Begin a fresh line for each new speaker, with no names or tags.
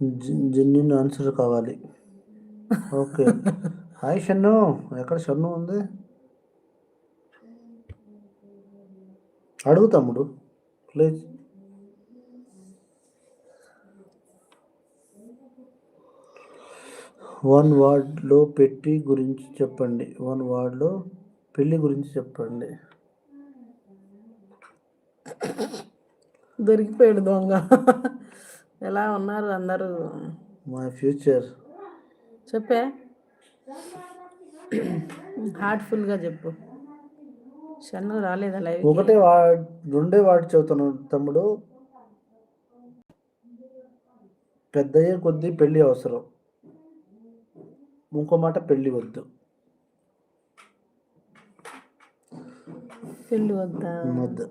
Genuine answer కావాలి. Okay. Hi Shannu. ఎక్కడ షన్ను ఉంది? అడుగు తమ్ముడు ప్లీజ్. వన్ వర్డ్లో పెట్టి గురించి చెప్పండి. వన్ వర్డ్లో పెళ్ళి గురించి చెప్పండి.
దొరికిపోయాడు దొంగ. ఎలా ఉన్నారు అందరూ?
My future.
చెప్పే, హార్ట్ఫుల్గా చెప్పు. షన్ను రాలేదా లైవ్?
రెండే వాడు చెబుతాను తమ్ముడు. పెద్దయ్యే కొద్దీ పెళ్ళి అవసరం, ఇంకో మాట పెళ్ళి వద్దు.
పెళ్ళి వద్దా?
వద్దు.